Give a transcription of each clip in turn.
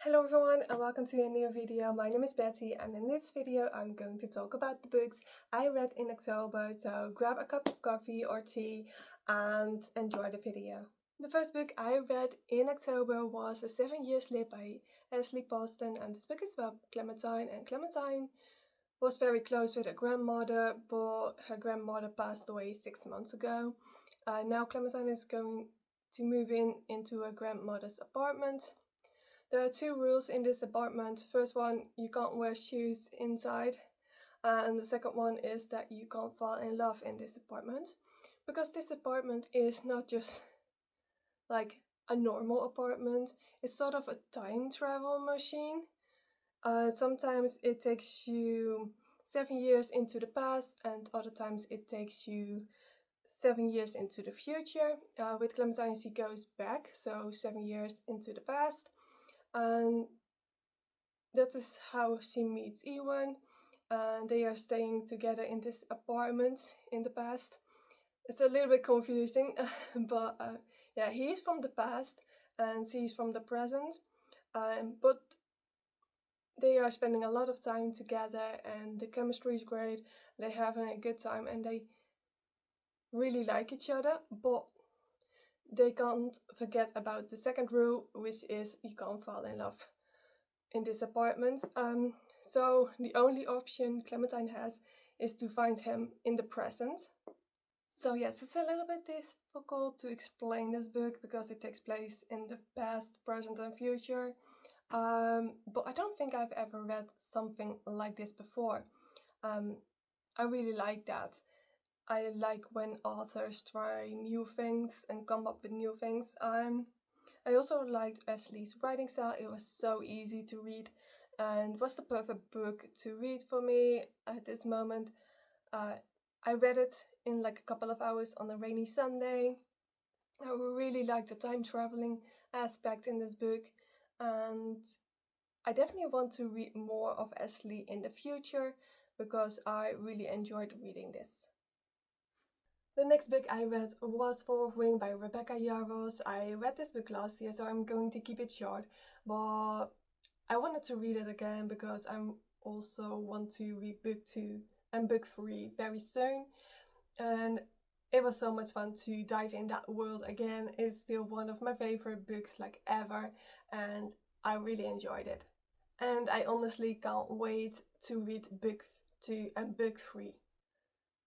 Hello everyone and welcome to a new video. My name is Betty and in this video I'm going to talk about the books I read in October, so grab a cup of coffee or tea and enjoy the video. The first book I read in October was The 7 Years Slip by Ashley Poston, and this book is about Clementine, and Clementine was very close with her grandmother, but her grandmother passed away 6 months ago. Now Clementine is going to move into her grandmother's apartment. There are two rules in this apartment. First one, you can't wear shoes inside. And the second one is that you can't fall in love in this apartment. Because this apartment is not just like a normal apartment, it's sort of a time travel machine. Sometimes it takes you 7 years into the past, and other times it takes you 7 years into the future. With Clementine, she goes back, so 7 years into the past. And that is how she meets Ewan, and they are staying together in this apartment in the past. It's a little bit confusing, but yeah, he's from the past and she's from the present, but they are spending a lot of time together and the chemistry is great. They're having a good time and they really like each other, but they can't forget about the second rule, which is you can't fall in love in this apartment. So the only option Clementine has is to find him in the present. So yes, it's a little bit difficult to explain this book because it takes place in the past, present and future. But I don't think I've ever read something like this before. I really like that. I like when authors try new things and come up with new things. I also liked Ashley's writing style. It was so easy to read and was the perfect book to read for me at this moment. I read it in like a couple of hours on a rainy Sunday. I really liked the time traveling aspect in this book, and I definitely want to read more of Ashley in the future because I really enjoyed reading this. The next book I read was Fourth Wing by Rebecca Yarros. I read this book last year, so I'm going to keep it short, but I wanted to read it again because I also want to read book 2 and book 3 very soon, and it was so much fun to dive in that world again. It's still one of my favorite books like ever, and I really enjoyed it. And I honestly can't wait to read book 2 and book 3.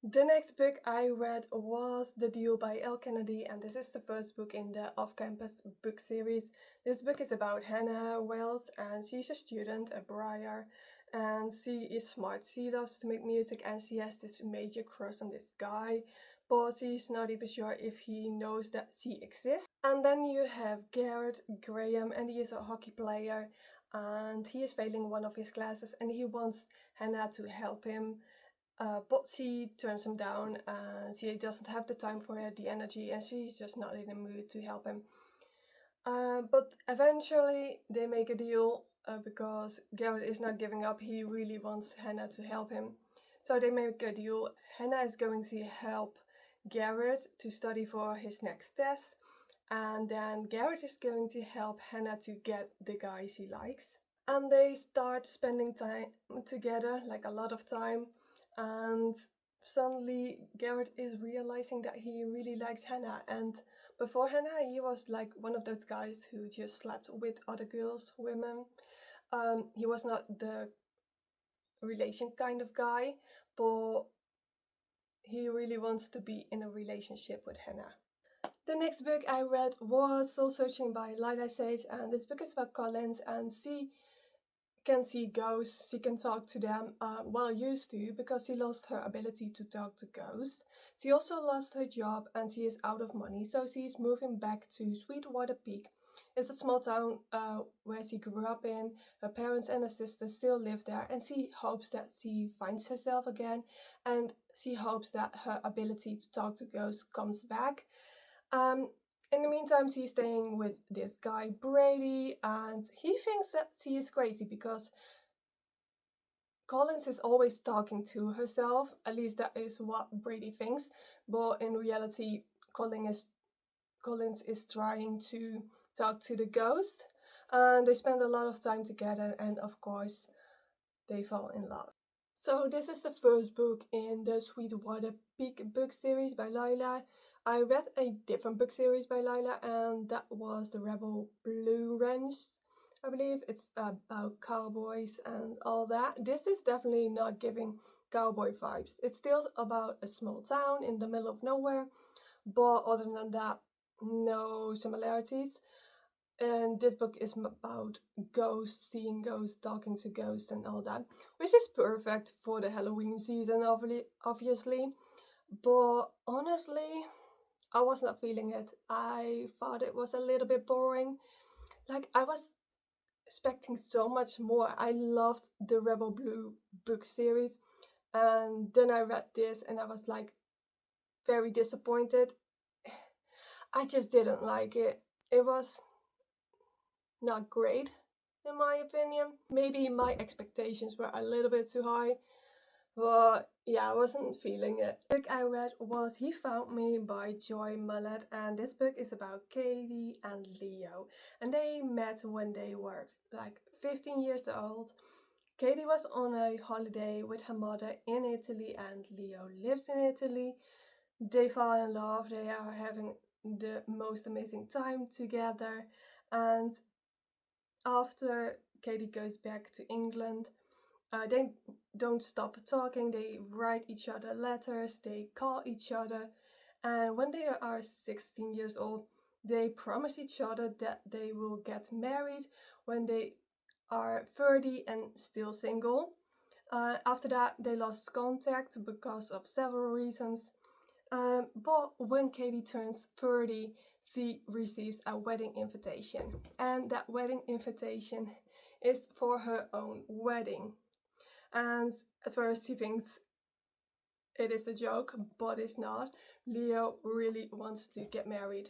The next book I read was The Deal by Elle Kennedy, and this is the first book in the off-campus book series. This book is about Hannah Wells, and she's a student at Briar, and she is smart. She loves to make music, and she has this major crush on this guy, but she's not even sure if he knows that she exists. And then you have Garrett Graham, and he is a hockey player, and he is failing one of his classes, and he wants Hannah to help him. But she turns him down and she doesn't have the time for her, the energy, and she's just not in the mood to help him. But eventually they make a deal because Garrett is not giving up. He really wants Hannah to help him. So they make a deal. Hannah is going to help Garrett to study for his next test, and then Garrett is going to help Hannah to get the guy she likes. And they start spending time together, like a lot of time, and suddenly Garrett is realizing that he really likes Hannah. And before Hannah, he was like one of those guys who just slept with other girls, women. He was not the relation kind of guy, but he really wants to be in a relationship with Hannah. The next book I read was Soul Searching by Lila Sage, and this book is about Collins, and she can see ghosts, she can talk to them, used to, because she lost her ability to talk to ghosts. She also lost her job and she is out of money, so she's moving back to Sweetwater Peak. It's a small town where she grew up in. Her parents and her sister still live there, and she hopes that she finds herself again, and she hopes that her ability to talk to ghosts comes back. In the meantime, she's staying with this guy, Brady, and he thinks that she is crazy because Collins is always talking to herself. At least that is what Brady thinks. But in reality, Collins is trying to talk to the ghost. and they spend a lot of time together, and of course they fall in love. So this is the first book in the Sweetwater Peak book series by Lila. I read a different book series by Lila, and that was the Rebel Blue Ranch. I believe it's about cowboys and all that. This is definitely not giving cowboy vibes. It's still about a small town in the middle of nowhere, but other than that, no similarities. And this book is about ghosts, seeing ghosts, talking to ghosts, and all that, which is perfect for the Halloween season, obviously. But honestly, I was not feeling it. I thought it was a little bit boring. Like, I was expecting so much more. I loved the Rebel Blue book series, and then I read this and I was like very disappointed. I just didn't like it. It was not great, in my opinion. Maybe my expectations were a little bit too high, but yeah, I wasn't feeling it. The book I read was He Found Me by Joy Mullett, and this book is about Katie and Leo, and they met when they were like 15 years old. Katie was on a holiday with her mother in Italy, and Leo lives in Italy. They fall in love, they are having the most amazing time together, and after Katie goes back to England, they don't stop talking. They write each other letters, they call each other, and when they are 16 years old, they promise each other that they will get married when they are 30 and still single. After that, they lost contact because of several reasons. But when Katie turns 30, she receives a wedding invitation, and that wedding invitation is for her own wedding. And at first, she thinks it is a joke, but it's not. Leo really wants to get married.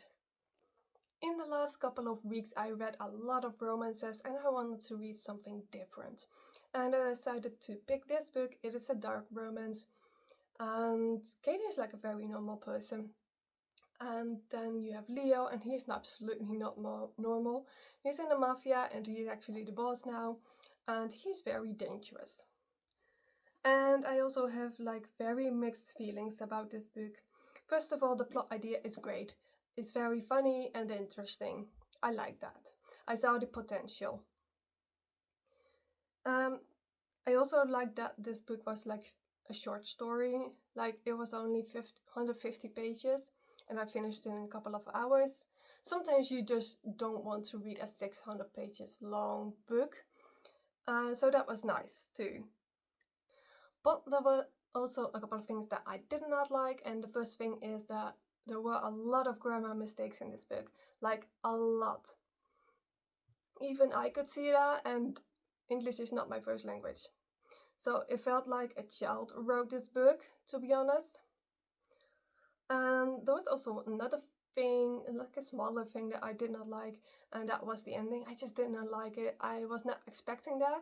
In the last couple of weeks, I read a lot of romances and I wanted to read something different. And I decided to pick this book. It is a dark romance, and Katie is like a very normal person. And then you have Leo, and he's absolutely not normal. He's in the mafia, and he's actually the boss now, and he's very dangerous. And I also have like very mixed feelings about this book. First of all, the plot idea is great. It's very funny and interesting. I like that. I saw the potential. Um, I also like that this book was like a short story. Like, it was only 150 pages, and I finished it in a couple of hours. Sometimes you just don't want to read a 600 pages long book, so that was nice too. But there were also a couple of things that I did not like, and the first thing is that there were a lot of grammar mistakes in this book, like a lot. Even I could see that, and English is not my first language. So it felt like a child wrote this book, to be honest. And there was also another thing, like a smaller thing that I did not like, and that was the ending. I just did not like it. I was not expecting that.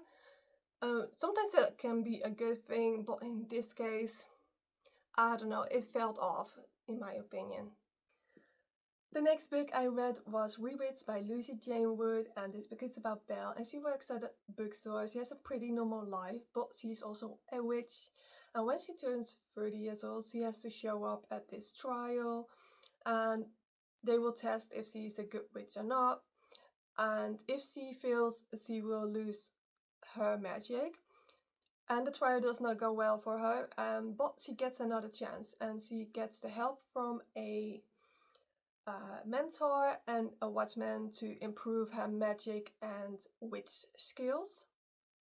Sometimes that can be a good thing, but in this case, I don't know, it felt off, in my opinion. The next book I read was Rewits by Lucy Jane Wood, and this book is about Belle, and she works at a bookstore. She has a pretty normal life, but she's also a witch. And when she turns 30 years old, she has to show up at this trial, and they will test if she's a good witch or not. And if she fails, she will lose her magic. And the trial does not go well for her, but she gets another chance, and she gets the help from a mentor and a watchman to improve her magic and witch skills.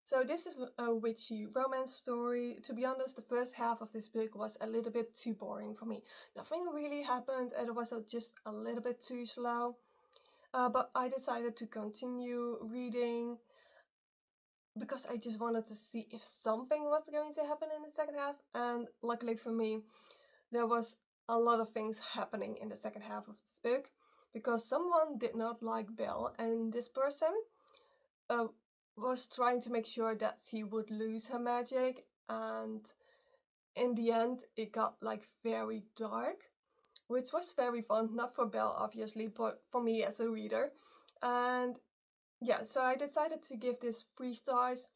So this is a witchy romance story. To be honest, the first half of this book was a little bit too boring for me. Nothing really happened, and it was just a little bit too slow. But I decided to continue reading because I just wanted to see if something was going to happen in the second half. And luckily for me, there was a lot of things happening in the second half of this book, because someone did not like Belle, and this person was trying to make sure that she would lose her magic, and in the end it got like very dark, which was very fun, not for Belle obviously, but for me as a reader. And yeah, so I decided to give this 3 stars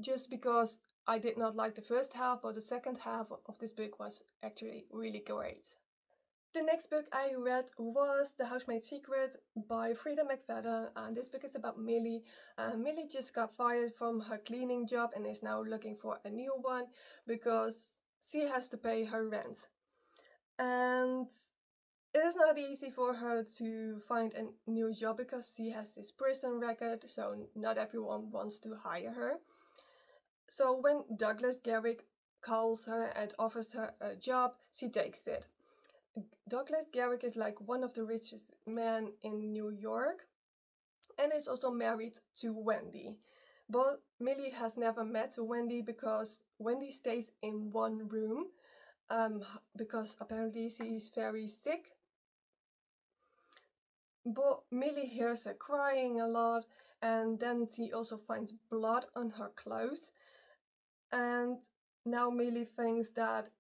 just because I did not like the first half, but the second half of this book was actually really great. The next book I read was The Housemaid's Secret by Frida McFadden, and this book is about Millie. Millie just got fired from her cleaning job and is now looking for a new one because she has to pay her rent. And it is not easy for her to find a new job because she has this prison record, so not everyone wants to hire her. So when Douglas Garrick calls her and offers her a job, she takes it. Douglas Garrick is like one of the richest men in New York and is also married to Wendy. But Millie has never met Wendy because Wendy stays in one room because apparently she's very sick. But Millie hears her crying a lot, and then she also finds blood on her clothes. And now Millie thinks that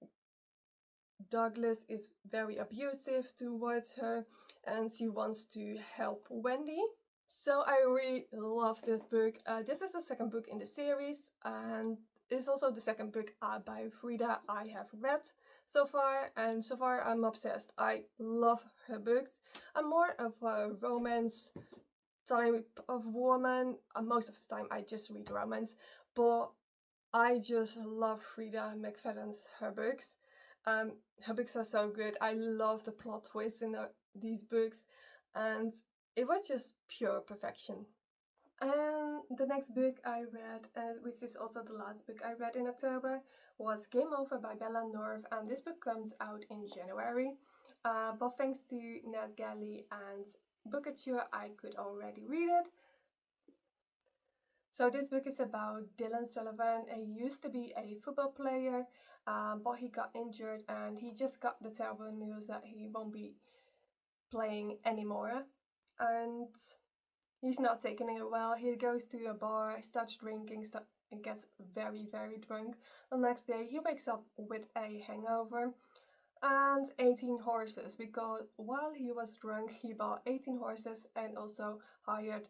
Douglas is very abusive towards her and she wants to help Wendy. So I really love this book. This is the second book in the series and it's also the second book by Frida I have read so far, and so far I'm obsessed. I love her books. I'm more of a romance type of woman. Most of the time I just read romance, but I just love Frida McFadden's her books. Her books are so good. I love the plot twists in these books, and it was just pure perfection. And the next book I read, which is also the last book I read in October, was Game Over by Bella North, and this book comes out in January. But thanks to NetGalley and Bookouture, I could already read it. So this book is about Dylan Sullivan. He used to be a football player, but he got injured and he just got the terrible news that he won't be playing anymore. And he's not taking it well. He goes to a bar, starts drinking, and gets very, very drunk. The next day he wakes up with a hangover and 18 horses, because while he was drunk he bought 18 horses and also hired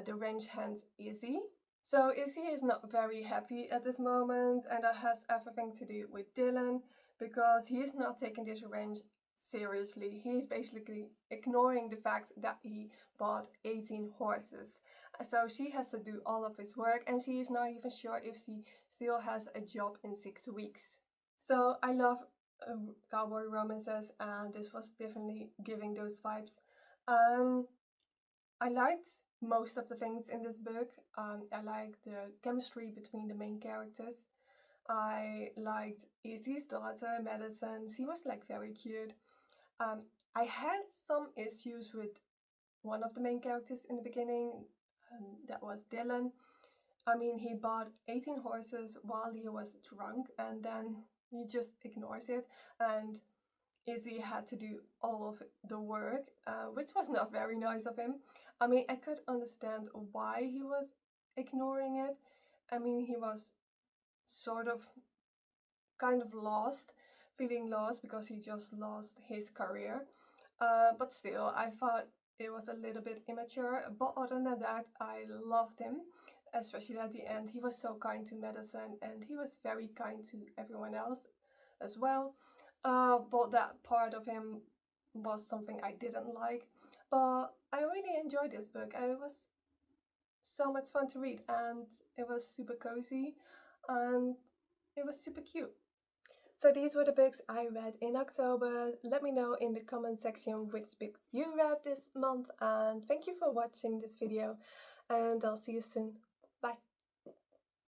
the range hand Izzy. So Izzy is not very happy at this moment, and that has everything to do with Dylan because he is not taking this range seriously. He is basically ignoring the fact that he bought 18 horses. So she has to do all of his work and she is not even sure if she still has a job in 6 weeks. So I love cowboy romances and this was definitely giving those vibes. I liked most of the things in this book. I liked the chemistry between the main characters. I liked Izzy's daughter, Madison. She was like very cute. I had some issues with one of the main characters in the beginning. That was Dylan. I mean, he bought 18 horses while he was drunk and then he just ignores it. And Izzy had to do all of the work, which was not very nice of him. I mean, I could understand why he was ignoring it. I mean, he was sort of kind of lost, feeling lost because he just lost his career. But still, I thought it was a little bit immature. But other than that, I loved him, especially at the end. He was so kind to Madison and he was very kind to everyone else as well. But that part of him was something I didn't like. But I really enjoyed this book. It was so much fun to read and it was super cozy and it was super cute. So these were the books I read in October. Let me know in the comment section which books you read this month, and thank you for watching this video and I'll see you soon.